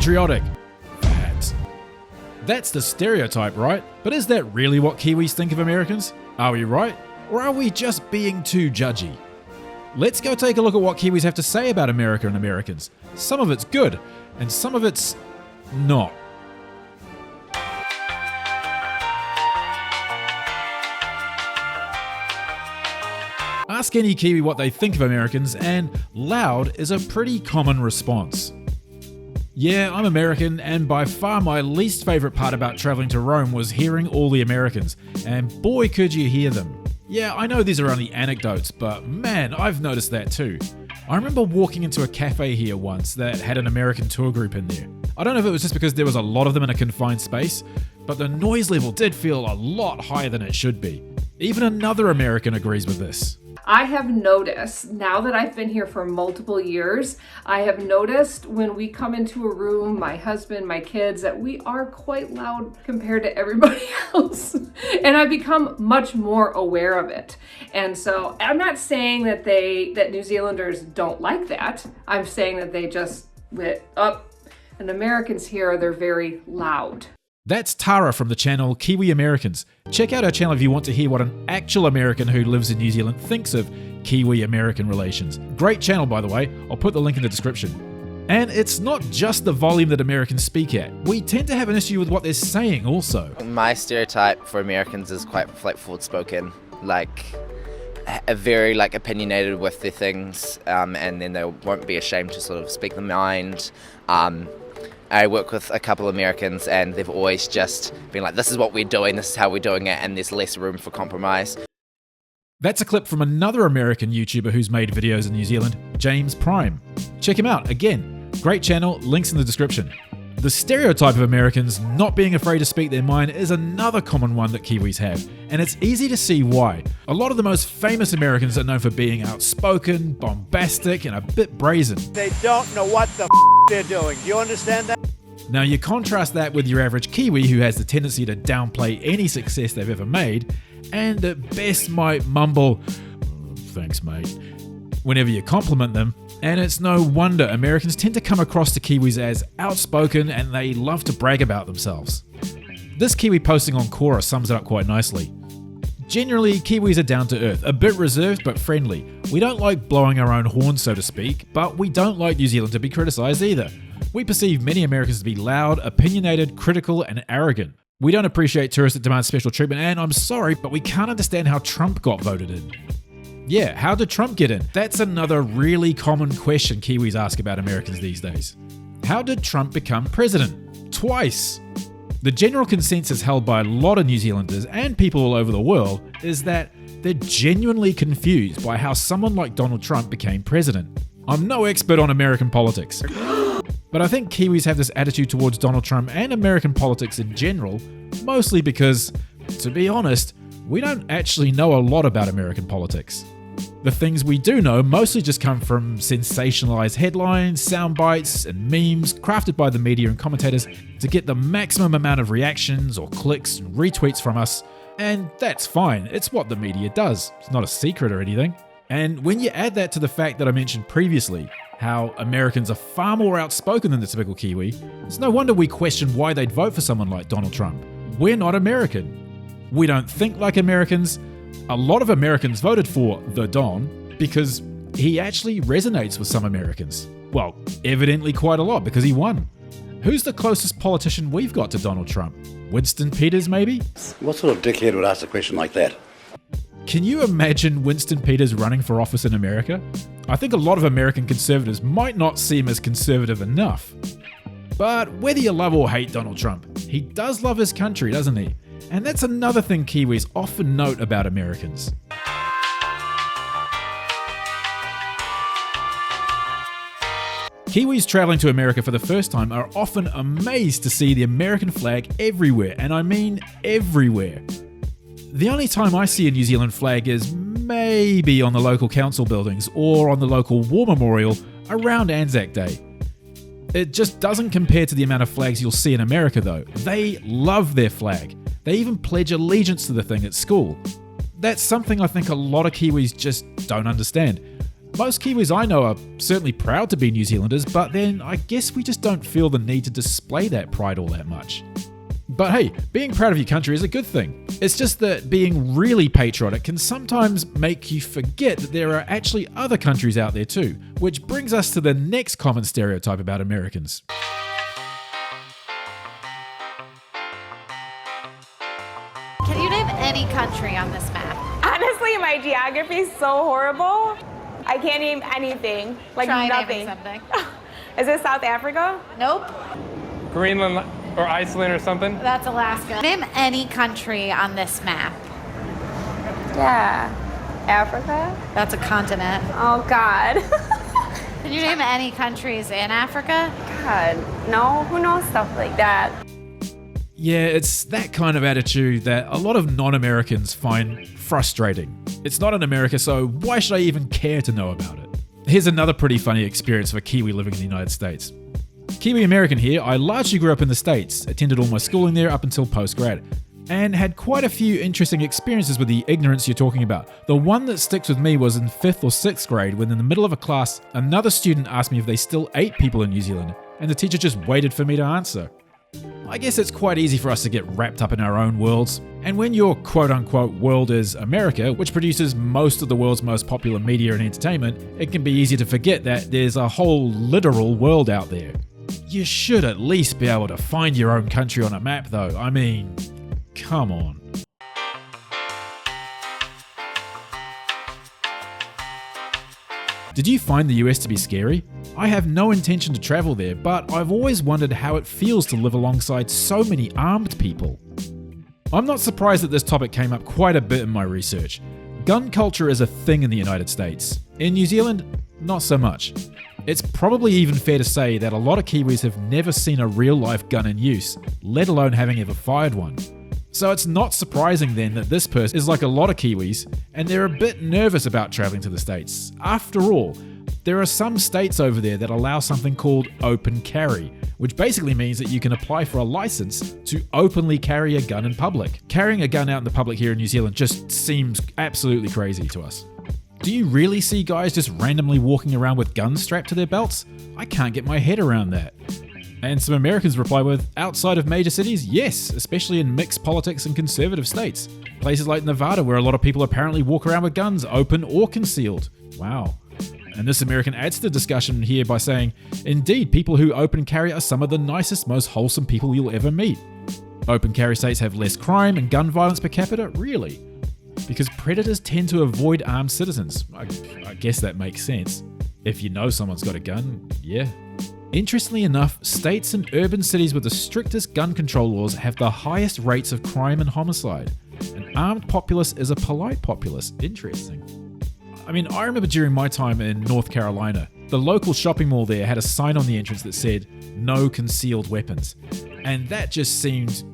patriotic. Fads. That's the stereotype, right? But is that really what Kiwis think of Americans? Are we right? Or are we just being too judgy? Let's go take a look at what Kiwis have to say about America and Americans. Some of it's good, and some of it's not. Ask any Kiwi what they think of Americans, and loud is a pretty common response. Yeah, I'm American, and by far my least favourite part about travelling to Rome was hearing all the Americans, and boy could you hear them. Yeah, I know these are only anecdotes, but man, I've noticed that too. I remember walking into a cafe here once that had an American tour group in there. I don't know if it was just because there was a lot of them in a confined space, but the noise level did feel a lot higher than it should be. Even another American agrees with this. I have noticed, now that I've been here for multiple years, I have noticed when we come into a room, my husband, my kids, that we are quite loud compared to everybody else. And I've become much more aware of it. And so I'm not saying that New Zealanders don't like that. I'm saying that they just lit up. And Americans here, they're very loud. That's Tara from the channel Kiwiamericans. Check out her channel if you want to hear what an actual American who lives in New Zealand thinks of Kiwi-American relations. Great channel, by the way. I'll put the link in the description. And it's not just the volume that Americans speak at. We tend to have an issue with what they're saying also. My stereotype for Americans is quite forward-spoken, a very opinionated with their things, and then they won't be ashamed to sort of speak their mind. I work with a couple of Americans and they've always just been like, this is what we're doing, this is how we're doing it, and there's less room for compromise. That's a clip from another American YouTuber who's made videos in New Zealand, James Prime. Check him out, again. Great channel, links in the description. The stereotype of Americans not being afraid to speak their mind is another common one that Kiwis have, and it's easy to see why. A lot of the most famous Americans are known for being outspoken, bombastic, and a bit brazen. They don't know what the they're doing. Do you understand that? Now you contrast that with your average Kiwi who has the tendency to downplay any success they've ever made, and at best might mumble, "Thanks, mate," whenever you compliment them. And it's no wonder Americans tend to come across to Kiwis as outspoken and they love to brag about themselves. This Kiwi posting on Quora sums it up quite nicely. Generally, Kiwis are down to earth, a bit reserved but friendly. We don't like blowing our own horn, so to speak, but we don't like New Zealand to be criticised either. We perceive many Americans to be loud, opinionated, critical, and arrogant. We don't appreciate tourists that demand special treatment, and I'm sorry, but we can't understand how Trump got voted in. Yeah, how did Trump get in? That's another really common question Kiwis ask about Americans these days. How did Trump become president? Twice. The general consensus held by a lot of New Zealanders and people all over the world is that they're genuinely confused by how someone like Donald Trump became president. I'm no expert on American politics, but I think Kiwis have this attitude towards Donald Trump and American politics in general, mostly because, to be honest, we don't actually know a lot about American politics. The things we do know mostly just come from sensationalized headlines, sound bites, and memes crafted by the media and commentators to get the maximum amount of reactions or clicks and retweets from us, and that's fine, it's what the media does, it's not a secret or anything. And when you add that to the fact that I mentioned previously, how Americans are far more outspoken than the typical Kiwi, it's no wonder we question why they'd vote for someone like Donald Trump. We're not American. We don't think like Americans. A lot of Americans voted for the Don because he actually resonates with some Americans. Well, evidently quite a lot because he won. Who's the closest politician we've got to Donald Trump? Winston Peters, maybe? What sort of dickhead would ask a question like that? Can you imagine Winston Peters running for office in America? I think a lot of American conservatives might not see him as conservative enough. But whether you love or hate Donald Trump, he does love his country, doesn't he? And that's another thing Kiwis often note about Americans. Kiwis travelling to America for the first time are often amazed to see the American flag everywhere, and I mean everywhere. The only time I see a New Zealand flag is maybe on the local council buildings or on the local war memorial around Anzac Day. It just doesn't compare to the amount of flags you'll see in America though. They love their flag. They even pledge allegiance to the thing at school. That's something I think a lot of Kiwis just don't understand. Most Kiwis I know are certainly proud to be New Zealanders, but then I guess we just don't feel the need to display that pride all that much. But hey, being proud of your country is a good thing. It's just that being really patriotic can sometimes make you forget that there are actually other countries out there too, which brings us to the next common stereotype about Americans. Can you name any country on this map? Honestly, my geography is so horrible. I can't name anything. Like Try nothing. naming something. Is it South Africa? Nope. Greenland or Iceland or something? That's Alaska. Name any country on this map. Yeah. Africa? That's a continent. Oh, God. Can you name any countries in Africa? God, no. Who knows stuff like that? Yeah, it's that kind of attitude that a lot of non-Americans find frustrating. It's not in America, so why should I even care to know about it? Here's another pretty funny experience for a Kiwi living in the United States. Kiwi-American here, I largely grew up in the States, attended all my schooling there up until post-grad, and had quite a few interesting experiences with the ignorance you're talking about. The one that sticks with me was in 5th or 6th grade when in the middle of a class, another student asked me if they still ate people in New Zealand, and the teacher just waited for me to answer. I guess it's quite easy for us to get wrapped up in our own worlds, and when your quote-unquote world is America, which produces most of the world's most popular media and entertainment, it can be easy to forget that there's a whole literal world out there. You should at least be able to find your own country on a map though, I mean, come on. Did you find the US to be scary? I have no intention to travel there, but I've always wondered how it feels to live alongside so many armed people. I'm not surprised that this topic came up quite a bit in my research. Gun culture is a thing in the United States. In New Zealand, not so much. It's probably even fair to say that a lot of Kiwis have never seen a real-life gun in use, let alone having ever fired one. So it's not surprising then that this person is like a lot of Kiwis, and they're a bit nervous about traveling to the States. After all, there are some states over there that allow something called open carry, which basically means that you can apply for a license to openly carry a gun in public. Carrying a gun out in the public here in New Zealand just seems absolutely crazy to us. Do you really see guys just randomly walking around with guns strapped to their belts? I can't get my head around that. And some Americans reply with, outside of major cities, yes, especially in mixed politics and conservative states. Places like Nevada where a lot of people apparently walk around with guns, open or concealed. Wow. And this American adds to the discussion here by saying, indeed, people who open carry are some of the nicest, most wholesome people you'll ever meet. Open carry states have less crime and gun violence per capita? Really? Because predators tend to avoid armed citizens. I guess that makes sense. If you know someone's got a gun, yeah. Interestingly enough, states and urban cities with the strictest gun control laws have the highest rates of crime and homicide. An armed populace is a polite populace. Interesting. I mean, I remember during my time in North Carolina, the local shopping mall there had a sign on the entrance that said, no concealed weapons. And that just seemed,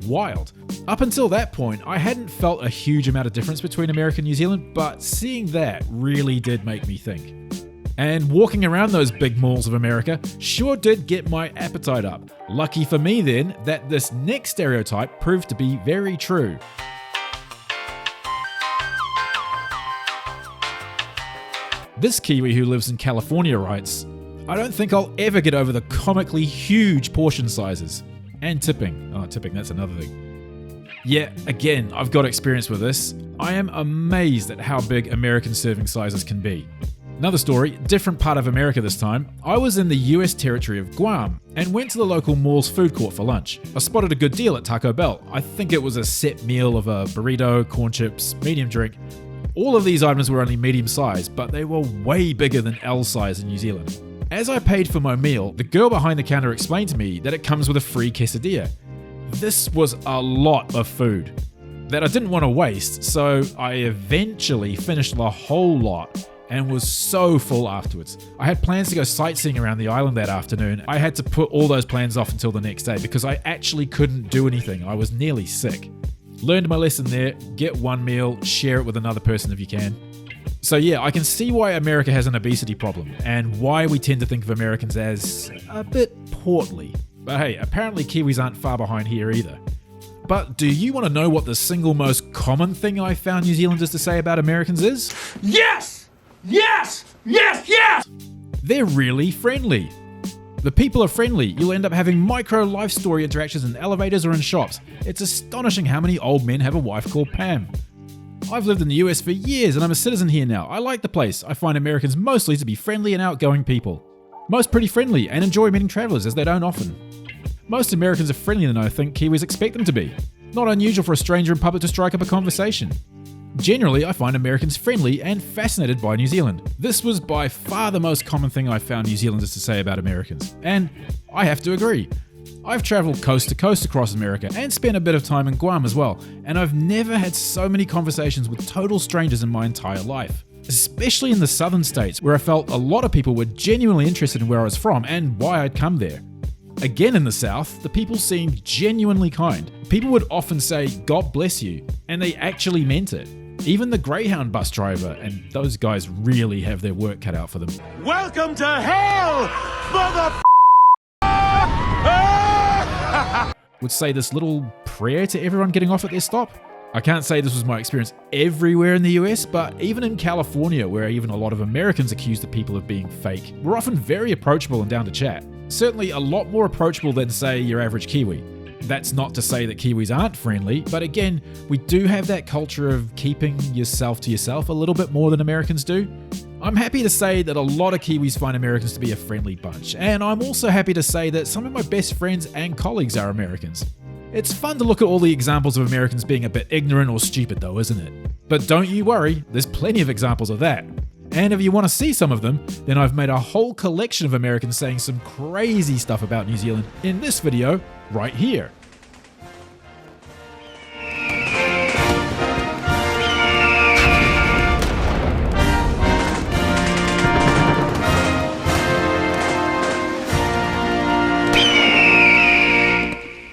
wild. Up until that point, I hadn't felt a huge amount of difference between America and New Zealand, but seeing that really did make me think. And walking around those big malls of America sure did get my appetite up. Lucky for me then that this next stereotype proved to be very true. This Kiwi who lives in California writes, I don't think I'll ever get over the comically huge portion sizes. And tipping. Oh, tipping, that's another thing. Yeah, again, I've got experience with this. I am amazed at how big American serving sizes can be. Another story, different part of America this time. I was in the US territory of Guam and went to the local mall's food court for lunch. I spotted a good deal at Taco Bell. I think it was a set meal of a burrito, corn chips, medium drink. All of these items were only medium size, but they were way bigger than L size in New Zealand. As I paid for my meal, the girl behind the counter explained to me that it comes with a free quesadilla. This was a lot of food that I didn't want to waste, so I eventually finished the whole lot and was so full afterwards. I had plans to go sightseeing around the island that afternoon. I had to put all those plans off until the next day because I actually couldn't do anything. I was nearly sick. Learned my lesson there, get one meal, share it with another person if you can. So yeah, I can see why America has an obesity problem and why we tend to think of Americans as a bit portly. But hey, apparently Kiwis aren't far behind here either. But do you want to know what the single most common thing I found New Zealanders to say about Americans is? Yes! Yes! Yes, yes! They're really friendly. The people are friendly. You'll end up having micro life story interactions in elevators or in shops. It's astonishing how many old men have a wife called Pam. I've lived in the US for years and I'm a citizen here now. I like the place. I find Americans mostly to be friendly and outgoing people. Most pretty friendly and enjoy meeting travelers as they don't often. Most Americans are friendlier than I think Kiwis expect them to be. Not unusual for a stranger in public to strike up a conversation. Generally, I find Americans friendly and fascinated by New Zealand. This was by far the most common thing I found New Zealanders to say about Americans, and I have to agree. I've travelled coast to coast across America and spent a bit of time in Guam as well, and I've never had so many conversations with total strangers in my entire life. Especially in the southern states, where I felt a lot of people were genuinely interested in where I was from and why I'd come there. Again in the south, the people seemed genuinely kind. People would often say, "God bless you," and they actually meant it. Even the Greyhound bus driver, and those guys really have their work cut out for them, Welcome to hell, mother. would say this little prayer to everyone getting off at their stop. I can't say this was my experience everywhere in the US, but even in California, where even a lot of Americans accuse the people of being fake, we're often very approachable and down to chat. Certainly a lot more approachable than, say, your average Kiwi. That's not to say that Kiwis aren't friendly, but again, we do have that culture of keeping yourself to yourself a little bit more than Americans do. I'm happy to say that a lot of Kiwis find Americans to be a friendly bunch, and I'm also happy to say that some of my best friends and colleagues are Americans. It's fun to look at all the examples of Americans being a bit ignorant or stupid though, isn't it? But don't you worry, there's plenty of examples of that. And if you want to see some of them, then I've made a whole collection of Americans saying some crazy stuff about New Zealand in this video right here.